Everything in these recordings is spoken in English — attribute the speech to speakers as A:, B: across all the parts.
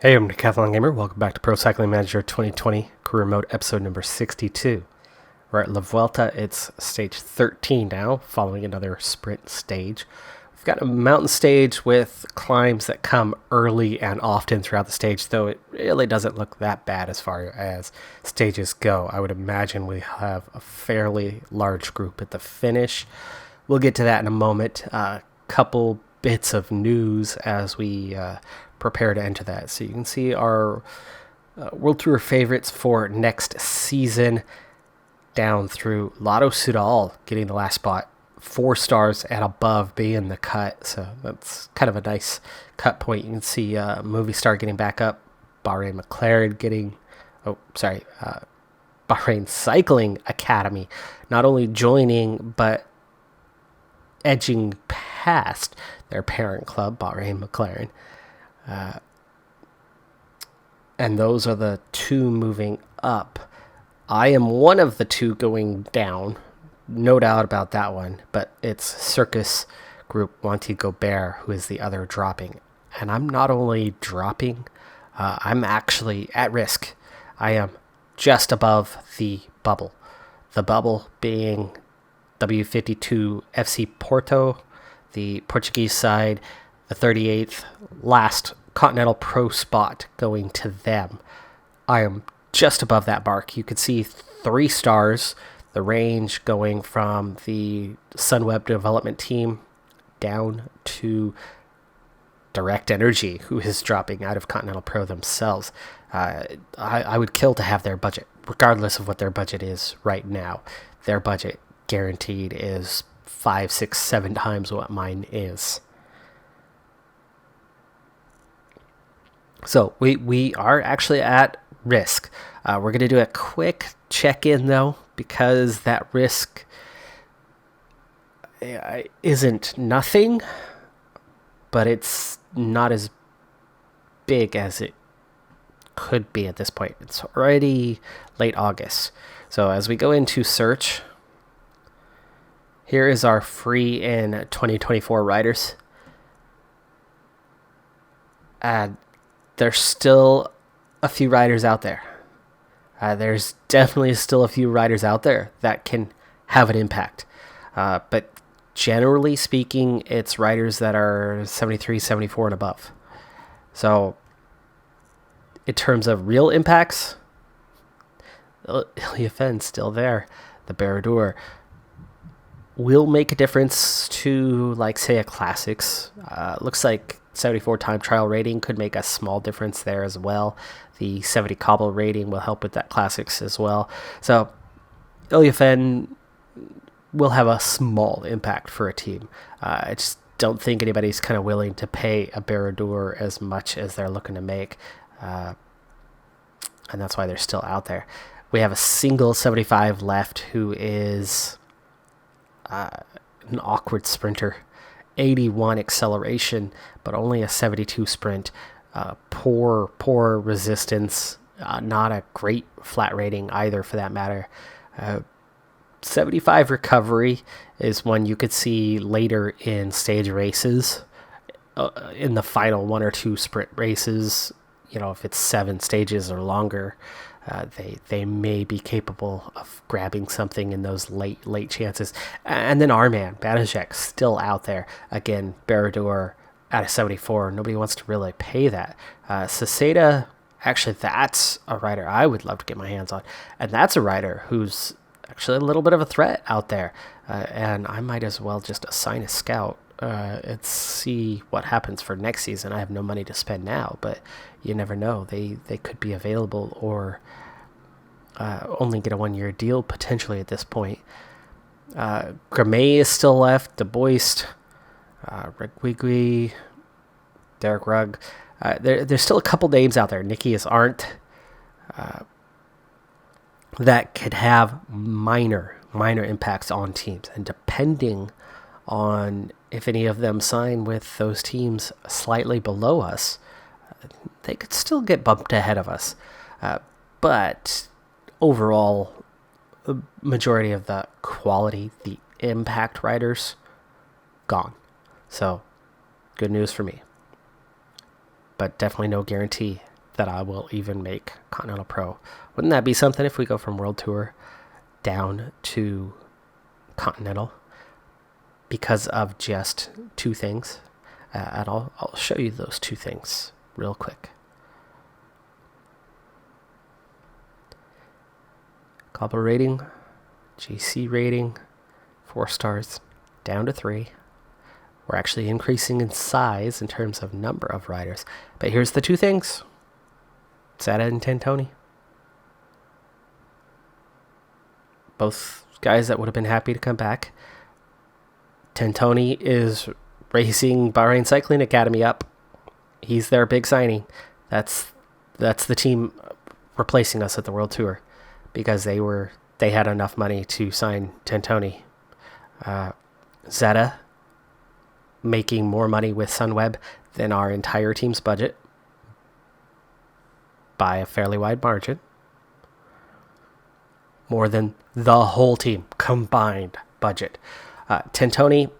A: Hey, I'm Decathlon Gamer. Welcome back to Pro Cycling Manager 2020 Career Mode episode number 62. We're at La Vuelta. It's stage 13 now, following another sprint stage. We've got a mountain stage with climbs that come early and often throughout the stage, though it really doesn't look that bad as far as stages go. I would imagine we have a fairly large group at the finish. We'll get to that in a moment. Couple bits of news as we prepare to enter that. So you can see our World Tour favorites for next season down through Lotto Soudal getting the last spot, 4 stars and above being the cut. So that's kind of a nice cut point. You can see Movistar getting back up, Bahrain McLaren getting, Bahrain Cycling Academy not only joining but edging past their parent club, Bahrain McLaren. And those are the two moving up. I am one of the two going down, no doubt about that one, but it's Circus Group Wanty Gobert who is the other dropping. And I'm not only dropping, I'm actually at risk. I am just above the bubble. The bubble being W52 FC Porto, the Portuguese side, the 38th last Continental Pro spot going to them. I am just above that mark. You can see 3 stars, the range going from the Sunweb development team down to Direct Energy, who is dropping out of Continental Pro themselves. I would kill to have their budget, regardless of what their budget is right now. Their budget guaranteed is 5, 6, 7 times what mine is. So we are actually at risk. We're going to do a quick check-in, though, because that risk isn't nothing, but it's not as big as it could be at this point. It's already late August. So as we go into search, here is our free in 2024 riders. There's still a few riders out there. There's definitely still a few riders out there that can have an impact. But generally speaking, it's riders that are 73, 74 and above. So in terms of real impacts, Iliafen's still there. The Baradur will make a difference to, like, say, a Classics. Looks like 74 time trial rating could make a small difference there as well. The 70 cobble rating will help with that Classics as well. So Iliafen will have a small impact for a team. I just don't think anybody's kind of willing to pay a Baradur as much as they're looking to make. And that's why they're still out there. We have a single 75 left who is an awkward sprinter. 81 acceleration, but only a 72 sprint. Poor resistance. Not a great flat rating either, for that matter. 75 recovery is one you could see later in stage races. In the final 1 or 2 sprint races, if it's 7 stages or longer, they may be capable of grabbing something in those late chances. And then our man, Banaszek, still out there. Again, Baradur at a 74. Nobody wants to really pay that. Saseda, actually, that's a rider I would love to get my hands on. And that's a rider who's actually a little bit of a threat out there. And I might as well just assign a scout and see what happens for next season. I have no money to spend now, but you never know. They could be available or only get a 1-year deal potentially at this point. Gramey is still left. De Boist, Regwigwi, Derek Rugg. There's still a couple names out there. Nickias aren't. That could have minor impacts on teams, and depending on if any of them sign with those teams slightly below us, they could still get bumped ahead of us. But overall, the majority of the quality, the impact riders, gone. So, good news for me. But definitely no guarantee that I will even make Continental Pro. Wouldn't that be something if we go from World Tour down to Continental because of just two things? And I'll show you those two things real quick. Global rating, GC rating, 4 stars, down to 3. We're actually increasing in size in terms of number of riders. But here's the two things. Zeta and Tantoni. Both guys that would have been happy to come back. Tantoni is racing Bahrain Cycling Academy up. He's their big signing. That's the team replacing us at the World Tour because they had enough money to sign Tantoni. Zeta making more money with Sunweb than our entire team's budget by a fairly wide margin. More than the whole team combined budget. Tantoni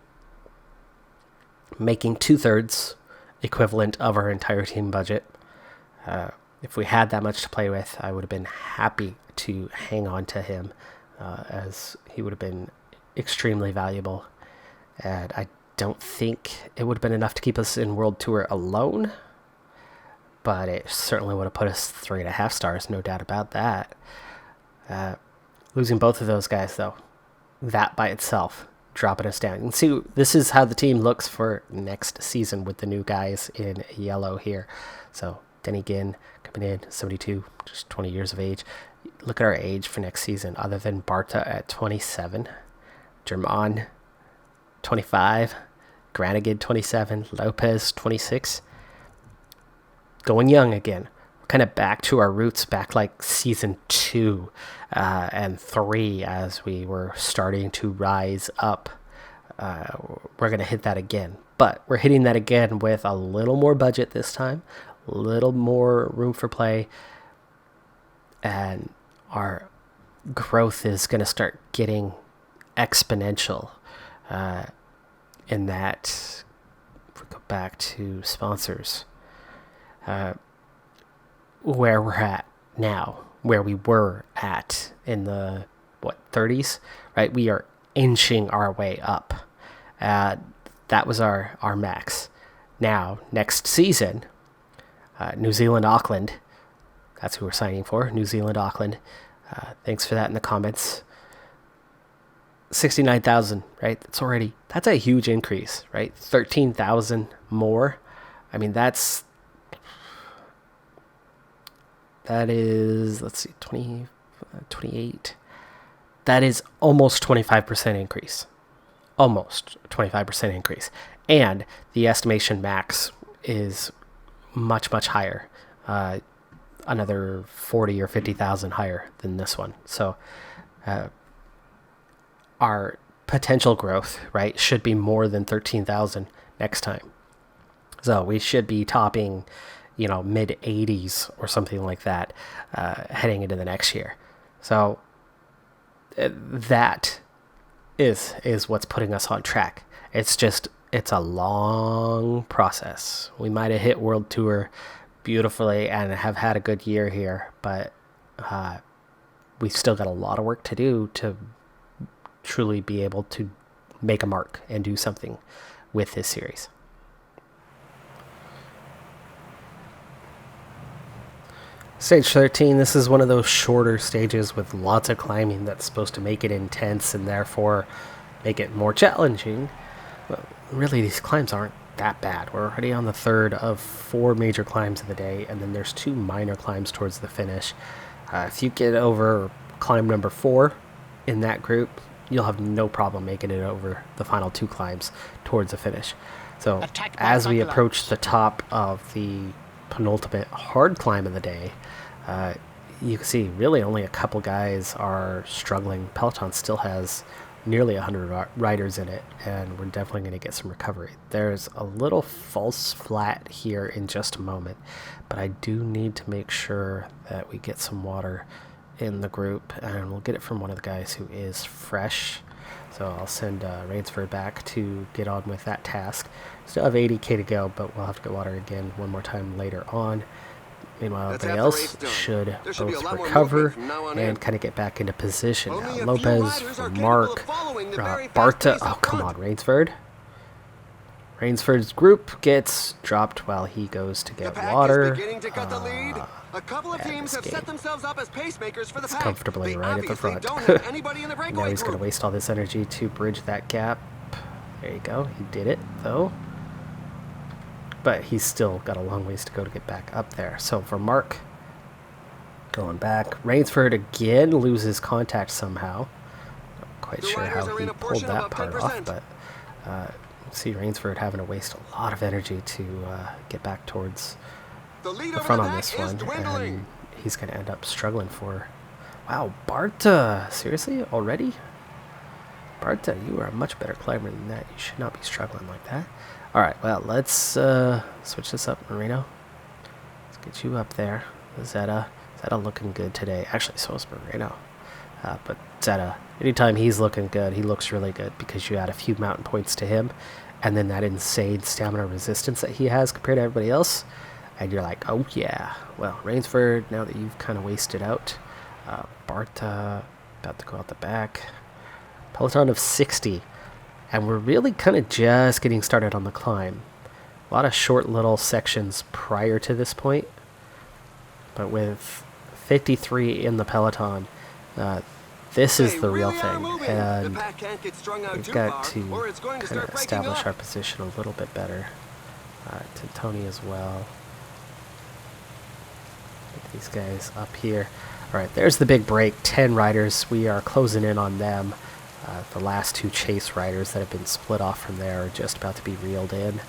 A: making 2/3 equivalent of our entire team budget. If we had that much to play with, I would have been happy to hang on to him, as he would have been extremely valuable. And I don't think it would have been enough to keep us in World Tour alone, but it certainly would have put us 3.5 stars, no doubt about that. Losing both of those guys, though, that by itself, dropping us down. And see, this is how the team looks for next season with the new guys in yellow here. So, Denny Ginn coming in, 72, just 20 years of age. Look at our age for next season, other than Barta at 27, German, 25, Granagid, 27, Lopez, 26. Going young again. We're kind of back to our roots, back like season 2 and 3 as we were starting to rise up. We're going to hit that again. But we're hitting that again with a little more budget this time, a little more room for play, and our growth is going to start getting exponential. In that, if we go back to sponsors, where we're at now, where we were at in the 30s, right? We are inching our way up. That was our max. Now, next season, New Zealand Auckland, that's who we're signing for, New Zealand Auckland. Thanks for that in the comments. 69,000, right? That's a huge increase, right? 13,000 more. I mean, that is, let's see, 20, 28. That is almost 25% increase. Almost 25% increase. And the estimation max is much, much higher. Another 40 or 50,000 higher than this one. So, our potential growth, right, should be more than 13,000 next time. So we should be topping, mid 80s or something like that, heading into the next year. So that is what's putting us on track. It's a long process. We might have hit World Tour beautifully and have had a good year here, but we've still got a lot of work to do to truly be able to make a mark and do something with this series. Stage 13, this is one of those shorter stages with lots of climbing that's supposed to make it intense and therefore make it more challenging. Well, really, these climbs aren't that bad. We're already on the third of 4 major climbs of the day, and then there's 2 minor climbs towards the finish. If you get over climb number 4 in that group, you'll have no problem making it over the final 2 climbs towards the finish. So as we approach the top of the penultimate hard climb of the day, you can see really only a couple guys are struggling. Peloton still has nearly 100 riders in it, and we're definitely going to get some recovery. There's a little false flat here in just a moment, but I do need to make sure that we get some water in the group, and we'll get it from one of the guys who is fresh. So I'll send Rainsford back to get on with that task. Still have 80k to go, but we'll have to get water again one more time later on. Meanwhile, everybody else should both recover and kind of get back into position. Lopez, Mark, Barta. Oh, come on, Rainsford. Rainsford's group gets dropped while he goes to get water.
B: A couple of teams have set themselves up as pacemakers for the pack.
A: Comfortably right at the front. Now he's going to waste all this energy to bridge that gap. There you go. He did it, though. But he's still got a long ways to go to get back up there. So for Mark, going back. Rainsford again loses contact somehow. Not quite sure how he pulled that part off, but see Rainsford having to waste a lot of energy to get back towards the front on this one. And he's going to end up struggling for... Wow, Barta! Seriously? Already? Barta, you are a much better climber than that. You should not be struggling like that. Alright, well, let's switch this up, Marino. Let's get you up there. Zeta looking good today. Actually, so is Marino. But Zeta, anytime he's looking good, he looks really good because you add a few mountain points to him, and then that insane stamina resistance that he has compared to everybody else, and you're like, oh yeah. Well, Rainsford, now that you've kind of wasted out, Barta about to go out the back. Peloton of 60. And we're really kind of just getting started on the climb. A lot of short little sections prior to this point. But with 53 in the Peloton, this is the real thing. And we've got to kind of establish our position a little bit better. To Tony as well. Get these guys up here. Alright, there's the big break. 10 riders. We are closing in on them. The last two chase riders that have been split off from there are just about to be reeled in.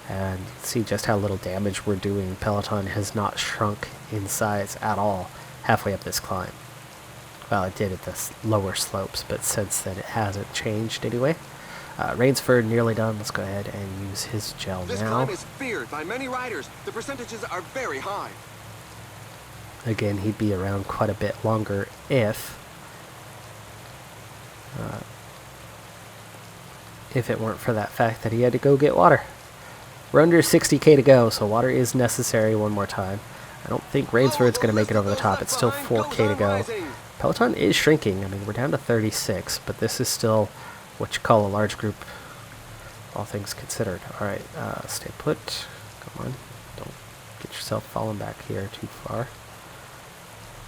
A: And see just how little damage we're doing. Peloton has not shrunk in size at all halfway up this climb. Well, it did at the lower slopes, but since then it hasn't changed anyway. Rainsford nearly done. Let's go ahead and use his gel now.
B: This climb is feared by many riders. The percentages are very high.
A: Again, he'd be around quite a bit longer if it weren't for that fact that he had to go get water. We're under 60k to go, so water is necessary one more time. I don't think Rainsford's going to make it over the top. It's still 4k to go. Peloton is shrinking. I mean, we're down to 36, but this is still what you call a large group, all things considered. Alright, stay put. Come on. Don't get yourself falling back here too far.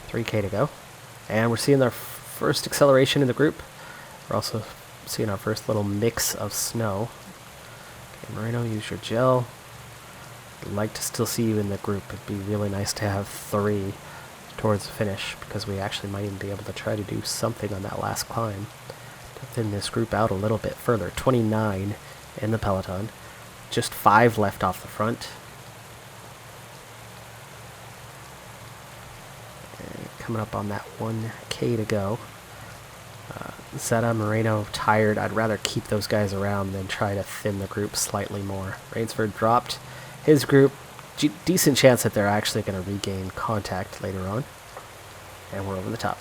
A: 3k to go. And we're seeing our first acceleration in the group. We're also seeing our first little mix of snow. Okay, Marino, use your gel. I'd like to still see you in the group. It'd be really nice to have 3 towards the finish, because we actually might even be able to try to do something on that last climb to thin this group out a little bit further. 29 in the Peloton. Just 5 left off the front. And coming up on that 1k to go. Zeta, Moreno, tired. I'd rather keep those guys around than try to thin the group slightly more. Rainsford dropped his group. Decent chance that they're actually going to regain contact later on. And we're over the top.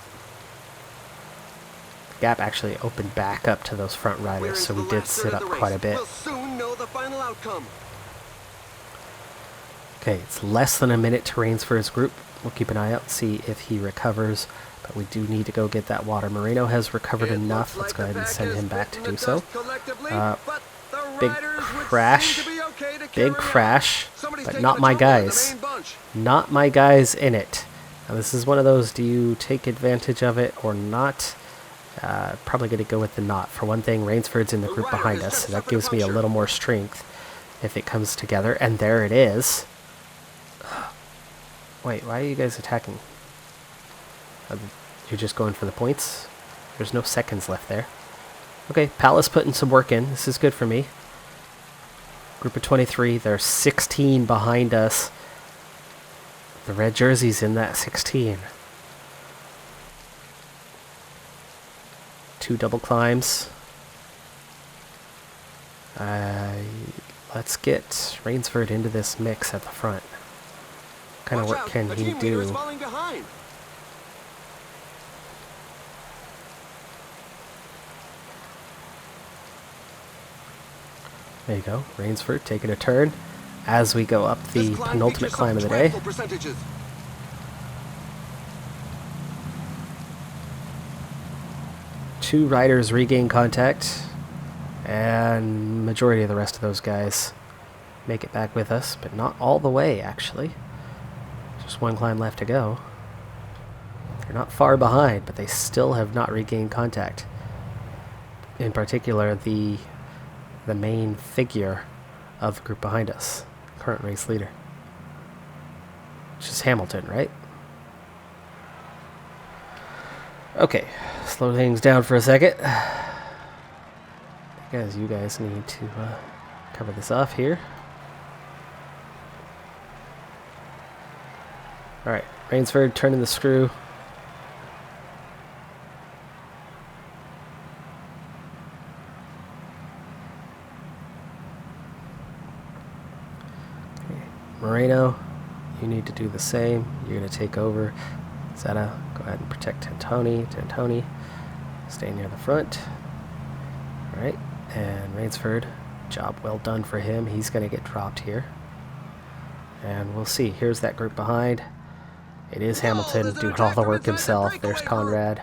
A: The gap actually opened back up to those front riders, so we did sit up quite a bit.
B: We'll soon know the final outcome.
A: Okay, it's less than a minute to Rainsford's group. We'll keep an eye out and see if he recovers. But we do need to go get that water. Moreno has recovered enough. Let's go ahead and send him back to do so. Big crash. Big crash. But not my guys. Not my guys in it. Now this is one of those, do you take advantage of it or not? Probably going to go with the not. For one thing, Rainsford's in the group behind us, so that gives me a little more strength if it comes together. And there it is. Wait, why are you guys attacking? You're just going for the points? There's no seconds left there. Okay, Palace putting some work in. This is good for me. Group of 23. There's 16 behind us. The red jersey's in that 16. 2 double climbs. Let's get Rainsford into this mix at the front. What kind of work can he do? There you go, Rainsford taking a turn as we go up the penultimate climb of the day. 2 riders regain contact, and majority of the rest of those guys make it back with us, but not all the way, actually. Just 1 climb left to go. They're not far behind, but they still have not regained contact. In particular, the main figure of the group behind us, current race leader. Which is Hamilton, right? Okay, slow things down for a second. Guys, you guys need to cover this off here. Alright, Rainsford turning the screw. Okay. Moreno, you need to do the same. You're going to take over. Zeta, go ahead and protect Tantoni. Tantoni, stay near the front. Alright, and Rainsford, job well done for him. He's going to get dropped here. And we'll see. Here's that group behind. It is Hamilton doing all the work himself. There's Conrad,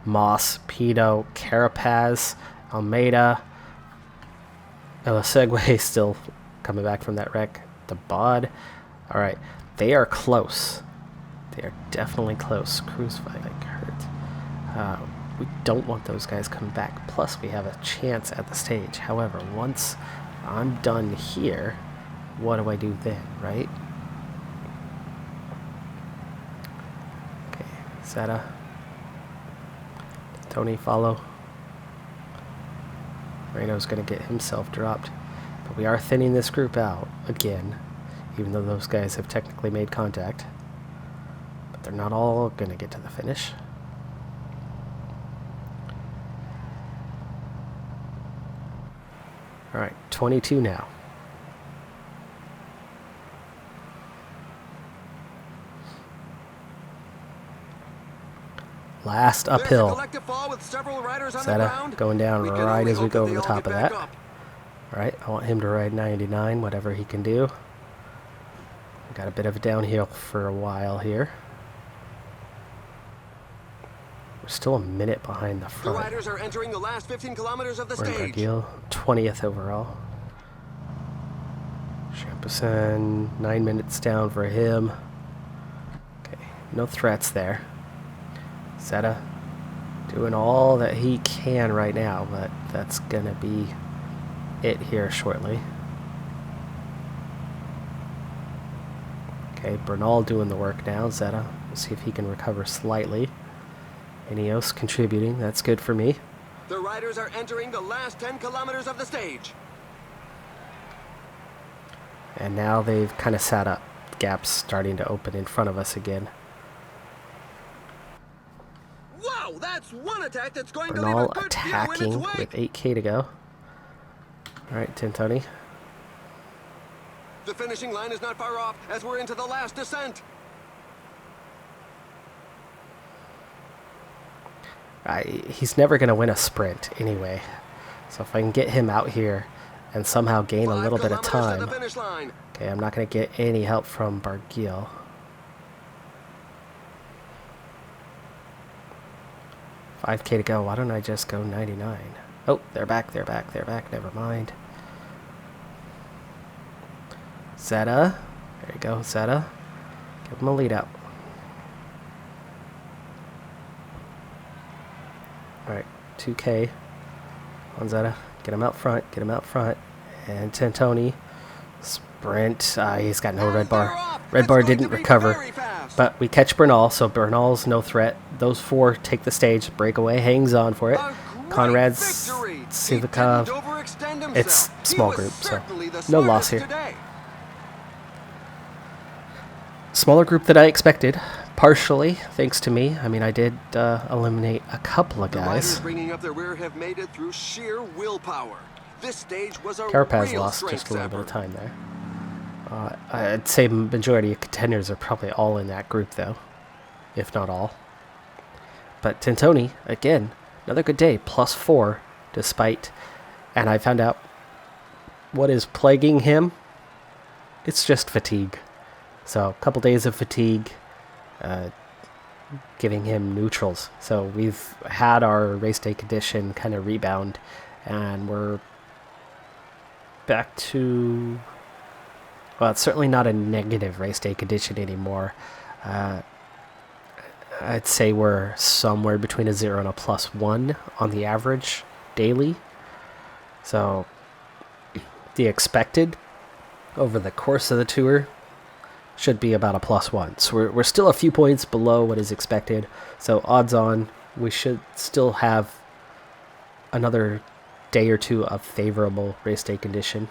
A: Moss, Pito, Carapaz, Almeida. Segway still coming back from that wreck. The Bod. Alright, they are close. They are definitely close. Cruise fight hurt. We don't want those guys coming back. Plus, we have a chance at the stage. However, once I'm done here, what do I do then, right? Okay, Zeta. Tony, follow. Reno's going to get himself dropped. But we are thinning this group out again, even though those guys have technically made contact. But they're not all going to get to the finish. Alright, 22 now. Last uphill. Zeta going down right as we go over the top of that. Alright, I want him to ride 99, whatever he can do. We got a bit of a downhill for a while here. We're still a minute behind the front.
B: The riders are entering the last 15 kilometers of the
A: We're in
B: stage.
A: Barguil, 20th overall. Champusin, 9 minutes down for him. Okay, no threats there. Zeta doing all that he can right now, but that's gonna be it here shortly. Okay, Bernal doing the work now. Zeta, we'll see if he can recover slightly. Ineos contributing, that's good for me.
B: The riders are entering the last 10 kilometers of the stage.
A: And now they've kind of sat up. Gaps starting to open in front of us again.
B: Wow, that's one attack that's going to leave
A: Bernal
B: a good few in
A: attacking
B: its wake.
A: with 8k to go. Alright, Tintoni.
B: The finishing line is not far off as we're into the last descent.
A: He's never going to win a sprint anyway. So if I can get him out here and somehow gain a little bit of time. Okay, I'm not going to get any help from Barguil. $5k to go. Why don't I just go 99? Oh, they're back, they're back, they're back. Never mind. Zeta. There you go, Zeta. Give him a lead out. Alright, 2k on Zeta. Get him out front, get him out front. And Tantoni. Sprint. He's got no red bar. Red bar didn't recover. But we catch Bernal, so Bernal's no threat. Those 4 take the stage. Breakaway hangs on for it. Conrad's Civikov. It's small group, so no loss here. Smaller group than I expected. Partially, thanks to me. I mean, I did eliminate a couple of guys.
B: Bringing up their rear have made it through sheer willpower. This stage was a
A: Carapaz
B: real
A: lost just a little bit of
B: effort.
A: time there. I'd say majority of contenders are probably all in that group, though, if not all. But Tintoni, again, another good day, +4, despite, and I found out what is plaguing him. It's just fatigue. So, a couple days of fatigue. giving him neutrals. So we've had our race day condition kind of rebound, and we're back to, well, it's certainly not a negative race day condition anymore. I'd say we're somewhere between a 0 and a +1 on the average daily. So the expected over the course of the tour should be about a +1. So we're still a few points below what is expected. So odds on, we should still have another day or two of favorable race day condition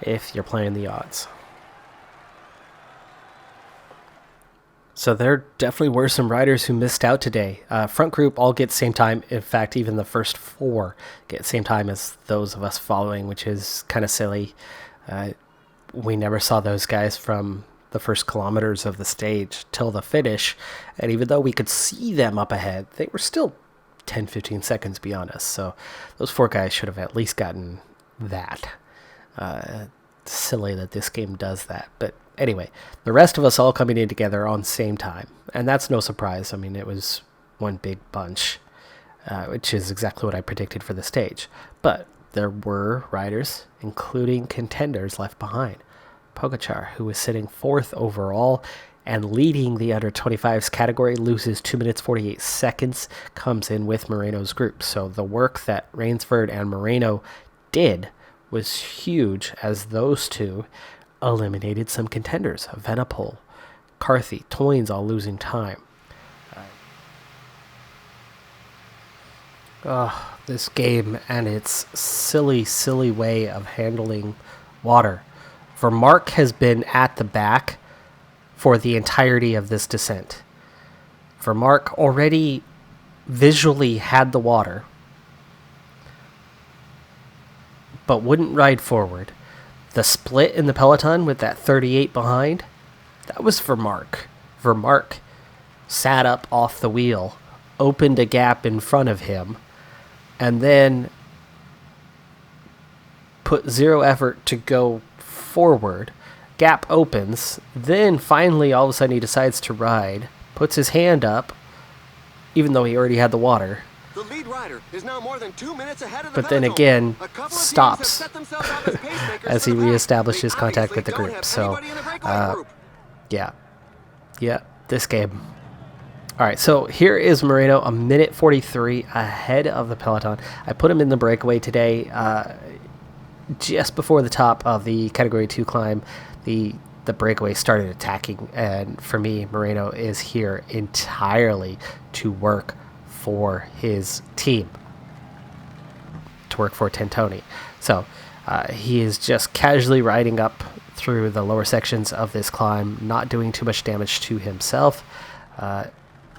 A: if you're playing the odds. So there definitely were some riders who missed out today. Front group all get same time. In fact, even the first 4 get same time as those of us following, which is kind of silly. We never saw those guys from the first kilometers of the stage till the finish. And even though we could see them up ahead, they were still 10, 15 seconds beyond us. So those 4 guys should have at least gotten that. Silly that this game does that. But anyway, the rest of us all coming in together on same time. And that's no surprise. I mean, it was one big bunch, which is exactly what I predicted for the stage. But there were riders, including contenders, left behind. Pogačar, who was sitting 4th overall and leading the under 25s category, loses 2 minutes 48 seconds, comes in with Moreno's group. So the work that Rainsford and Moreno did was huge, as those two eliminated some contenders. Venepul, Carthy, Toynes all losing time. This game and its silly, silly way of handling water. Vermark has been at the back for the entirety of this descent. Vermark already visually had the water, but wouldn't ride forward. The split in the Peloton with that 38 behind, that was Vermark. Vermark sat up off the wheel, opened a gap in front of him, and then put 0 effort to go forward. Gap opens, then finally all of a sudden he decides to ride, puts his hand up, even though he already had the water.
B: The lead rider is now more than 2 minutes ahead of the
A: But then
B: peloton.
A: again,
B: A couple of teams
A: stops
B: have set themselves up as pacemakers
A: as
B: for
A: he
B: the pack.
A: reestablishes
B: They
A: contact with the
B: obviously
A: group.
B: don't
A: So,
B: have anybody in the breakaway group.
A: yeah, this game. All right, so here is Moreno, a minute 43 ahead of the Peloton. I put him in the breakaway today, just before the top of the Category 2 climb. The breakaway started attacking, and for me, Moreno is here entirely to work for his team, to work for Tentoni. So he is just casually riding up through the lower sections of this climb, not doing too much damage to himself,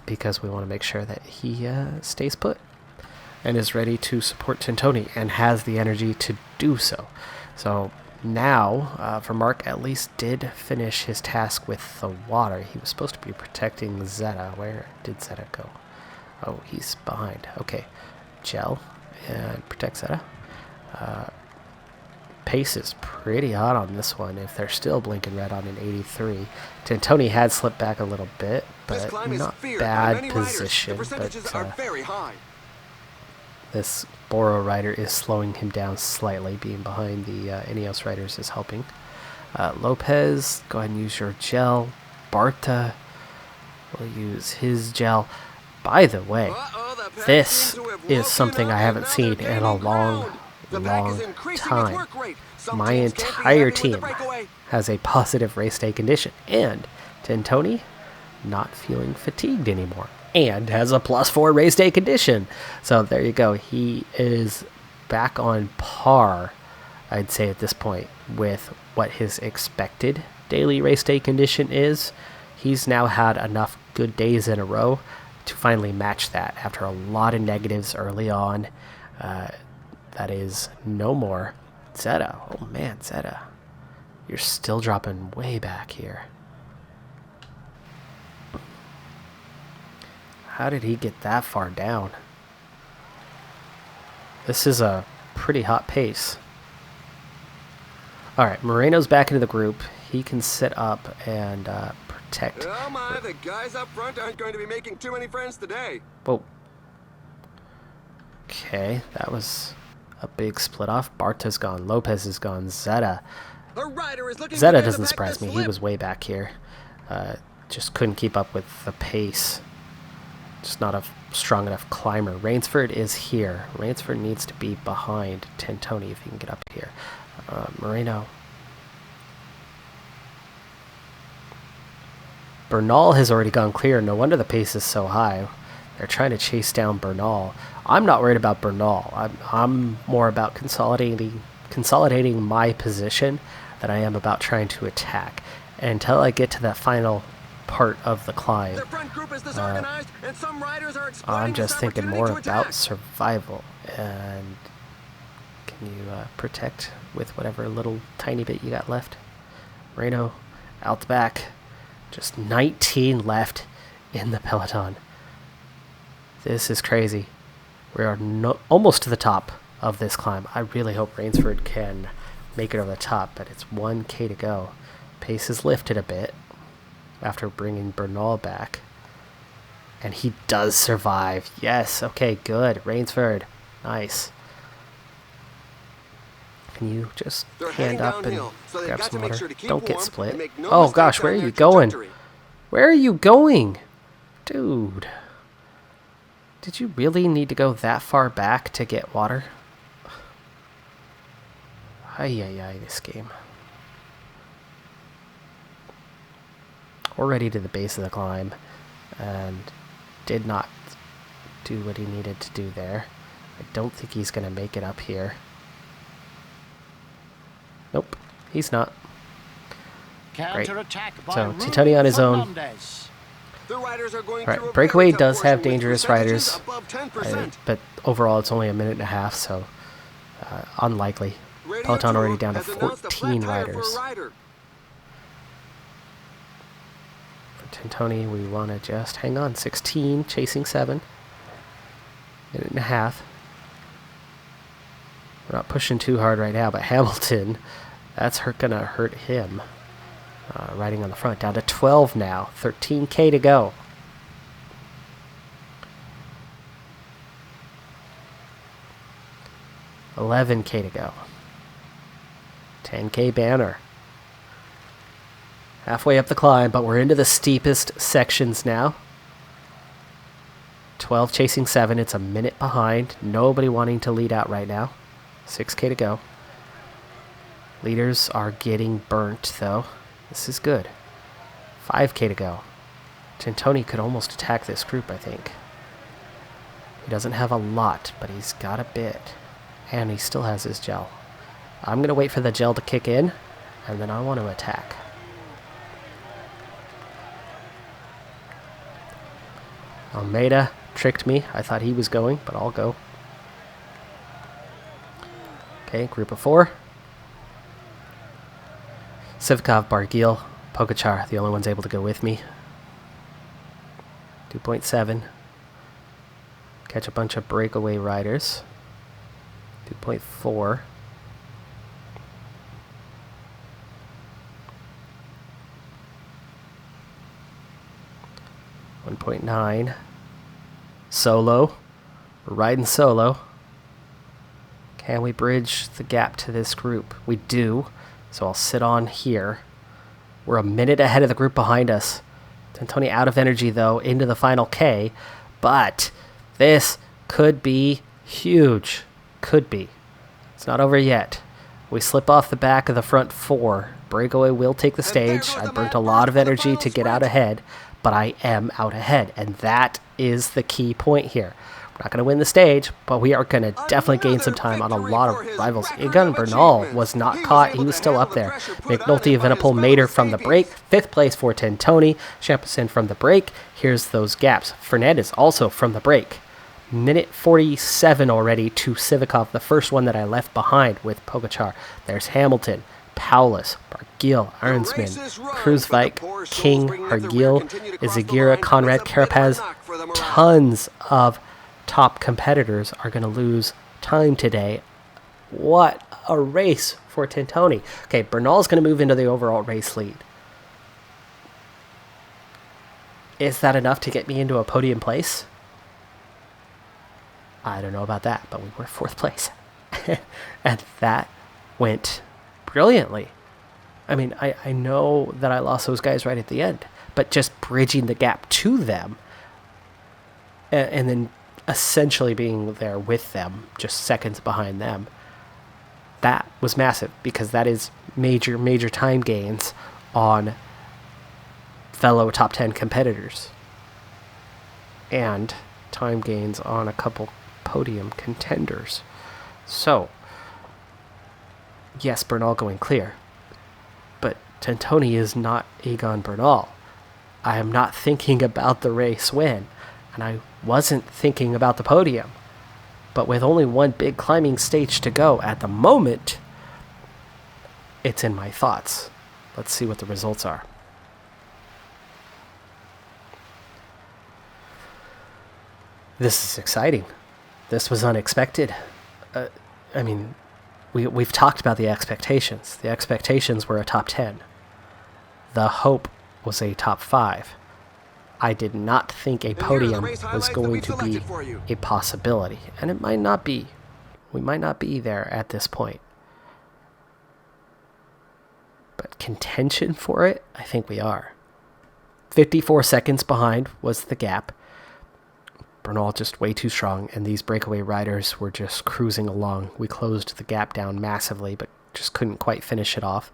A: because we want to make sure that he stays put and is ready to support Tentoni and has the energy to do so. So now, Vermark at least did finish his task with the water. He was supposed to be protecting Zeta. Where did Zeta go? Oh, he's behind. Okay. Gel and protect Zeta. Pace is pretty hot on this one if they're still blinking red on an 83. Tentoni had slipped back a little bit, but not bad position.
B: The percentages are very high.
A: This Boro rider is slowing him down slightly. Being behind the Ineos riders is helping. Lopez, go ahead and use your gel. Barta will use his gel. By the way, this is something I haven't seen in a long time. My entire team has a positive race day condition, and Tentoni not feeling fatigued anymore, and has a +4 race day condition. So there you go. He is back on par, I'd say at this point, with what his expected daily race day condition is. He's now had enough good days in a row to finally match that after a lot of negatives early on. That is no more. Zeta. Oh man, Zeta. You're still dropping way back here. How did he get that far down? This is a pretty hot pace. Alright, Moreno's back into the group. He can sit up and protect.
B: Oh my, the guys up front aren't going to be making too many friends today.
A: Whoa. Okay, that was a big split off. Barta's gone. Lopez is gone. Zeta.
B: A rider is looking
A: Zeta
B: to
A: doesn't
B: back
A: surprise
B: the
A: me. He
B: slip.
A: was way back here. Just couldn't keep up with the pace. Just not a strong enough climber. Rainsford is here. Rainsford needs to be behind Tintoni if he can get up here. Moreno. Bernal has already gone clear. No wonder the pace is so high. They're trying to chase down Bernal. I'm not worried about Bernal. I'm more about consolidating my position than I am about trying to attack. And until I get to that final part of the climb,
B: Their front group is disorganized, and some riders are exploiting
A: I'm just
B: this
A: thinking
B: opportunity
A: more
B: to
A: about
B: attack.
A: survival. And can you protect with whatever little tiny bit you got left? Moreno out the back. Just 19 left in the peloton. This is crazy. We are almost to the top of this climb. I really hope Rainsford can make it over the top, but it's 1K to go. Pace is lifted a bit after bringing Bernal back. And he does survive. Yes, okay, good. Rainsford, nice. Can you just
B: They're
A: hand
B: heading
A: up and
B: downhill, so they've
A: grab
B: got to
A: some
B: make
A: water?
B: sure to keep
A: Don't get
B: warm
A: split.
B: and make no
A: Oh
B: mistakes
A: gosh, where
B: on
A: are
B: their
A: you going?
B: trajectory.
A: Where are you going? Dude. Did you really need to go that far back to get water? Ay, this game. Already to the base of the climb, and did not do what he needed to do there. I don't think he's going to make it up here. Nope, he's not. Great. So Tintoni on his own.
B: The riders are going
A: Right,
B: through a
A: breakaway
B: very tough
A: does have
B: portion with
A: dangerous
B: percentages
A: riders,
B: above 10%.
A: but overall it's only a minute and a half, so unlikely.
B: Radio
A: Peloton
B: 2
A: already down to
B: has announced a flat
A: 14
B: tire for a
A: riders.
B: rider.
A: For Tintoni, we want to just hang on. 16, chasing 7. Minute and a half. We're not pushing too hard right now, but Hamilton, that's gonna hurt him. Riding on the front, down to 12 now. 13K to go. $11K to go. 10K banner. Halfway up the climb, but we're into the steepest sections now. 12 chasing 7. It's a minute behind. Nobody wanting to lead out right now. 6K to go. Leaders are getting burnt, though. This is good. 5K to go. Tintoni could almost attack this group, I think. He doesn't have a lot, but he's got a bit. And he still has his gel. I'm going to wait for the gel to kick in, and then I want to attack. Almeida tricked me. I thought he was going, but I'll go. Okay, group of 4. Sivkov, Barguil, Pogacar, the only ones able to go with me. 2.7. Catch a bunch of breakaway riders. 2.4. .9. Solo. We're riding solo. Can we bridge the gap to this group? We do. So I'll sit on here. We're a minute ahead of the group behind us. Tintoni out of energy, though, into the final K. But this could be huge. Could be. It's not over yet. We slip off the back of the front 4. Breakaway will take the stage. I burnt a lot of energy to get out ahead, but I am out ahead. And that is the key point here. We're not going to win the stage, but we are going to definitely gain some time on a lot of rivals. Egan Bernal was not caught. He was still up there. McNulty of Evenepoel made her from the break. 5th place for Tintoni. Champerson from the break. Here's those gaps. Fernandez also from the break. Minute 47 already to Sivakov, the first one that I left behind with Pogacar. There's Hamilton, Paulus, Barguil, Arnsman, Kruiswijk, King, Hargil, Izagira, Conrad, Carapaz. Tons of top competitors are going to lose time today. What a race for Tintoni. Okay, Bernal's going to move into the overall race lead. Is that enough to get me into a podium place? I don't know about that, but we were 4th place. And that went brilliantly. I mean, I know that I lost those guys right at the end, but just bridging the gap to them and then essentially being there with them, just seconds behind them, that was massive, because that is major time gains on fellow top 10 competitors and time gains on a couple podium contenders. So, yes, Bernal going clear, but Tentoni is not Egan Bernal. I am not thinking about the race win, and I wasn't thinking about the podium. But with only one big climbing stage to go at the moment, it's in my thoughts. Let's see what the results are. This is exciting. This was unexpected. I mean, we've talked about the expectations. The expectations were a top 10. The hope was a top 5. I did not think a podium was going to be a possibility, and it might not be. We might not be there at this point. But contention for it, I think we are. 54 seconds behind was the gap. Bernal just way too strong, and these breakaway riders were just cruising along. We closed the gap down massively, but just couldn't quite finish it off.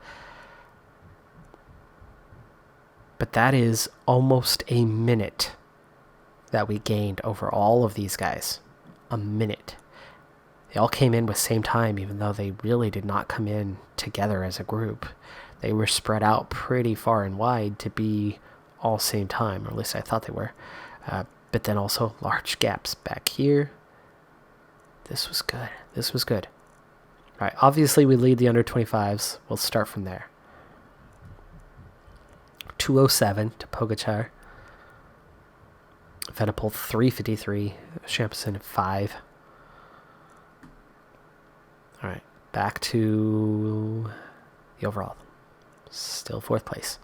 A: But that is almost a minute that we gained over all of these guys. A minute. They all came in with same time, even though they really did not come in together as a group. They were spread out pretty far and wide to be all same time, or at least I thought they were. But then also large gaps back here. This was good. This was good. All right, obviously we lead the under 25s. We'll start from there. 207 to Pogačar. Venepul 353. Champerson 5. All right, back to the overall. Still 4th place.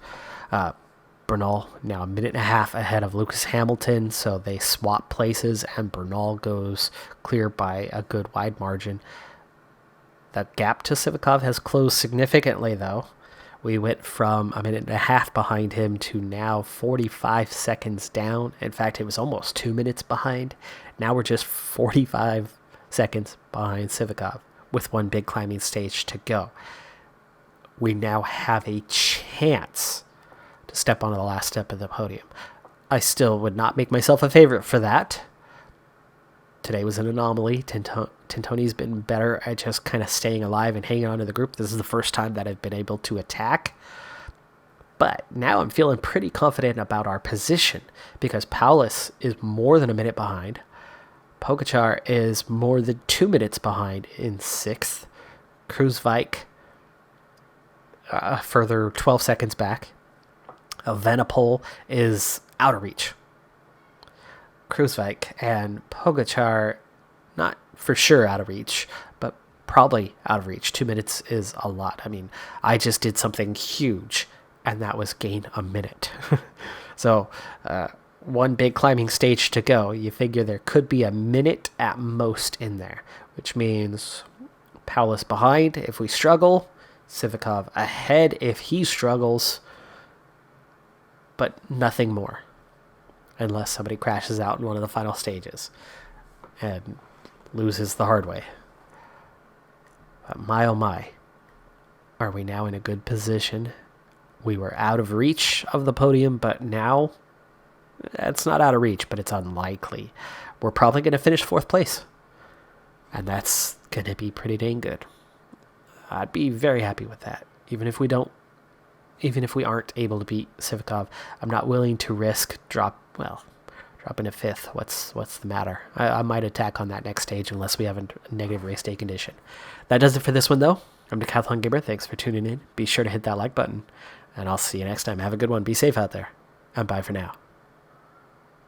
A: Bernal now a minute and a half ahead of Lucas Hamilton, so they swap places, and Bernal goes clear by a good wide margin. That gap to Sivakov has closed significantly, though. We went from a minute and a half behind him to now 45 seconds down. In fact, it was almost 2 minutes behind. Now we're just 45 seconds behind Sivakov with one big climbing stage to go. We now have a chance to step onto the last step of the podium. I still would not make myself a favorite for that. Today was an anomaly. Tentoni's been better at just kind of staying alive and hanging on to the group. This is the first time that I've been able to attack. But now I'm feeling pretty confident about our position, because Paulus is more than a minute behind. Pogačar is more than 2 minutes behind in 6th. Kruijswijk a further 12 seconds back. Venepul is out of reach. Kruijswijk and Pogačar, not for sure out of reach, but probably out of reach. 2 minutes is a lot. I mean, I just did something huge, and that was gain a minute. So, one big climbing stage to go. You figure there could be a minute at most in there, which means Paulus behind if we struggle, Sivakov ahead if he struggles, but nothing more, unless somebody crashes out in one of the final stages and loses the hard way. But my oh my, are we now in a good position? We were out of reach of the podium, but now it's not out of reach, but it's unlikely. We're probably going to finish 4th place, and that's going to be pretty dang good. I'd be very happy with that. Even if we aren't able to beat Sivakov, I'm not willing to risk dropping a 5th. What's the matter? I might attack on that next stage unless we have a negative race day condition. That does it for this one, though. I'm Decathlon Gamer. Thanks for tuning in. Be sure to hit that like button, and I'll see you next time. Have a good one. Be safe out there, and bye for now.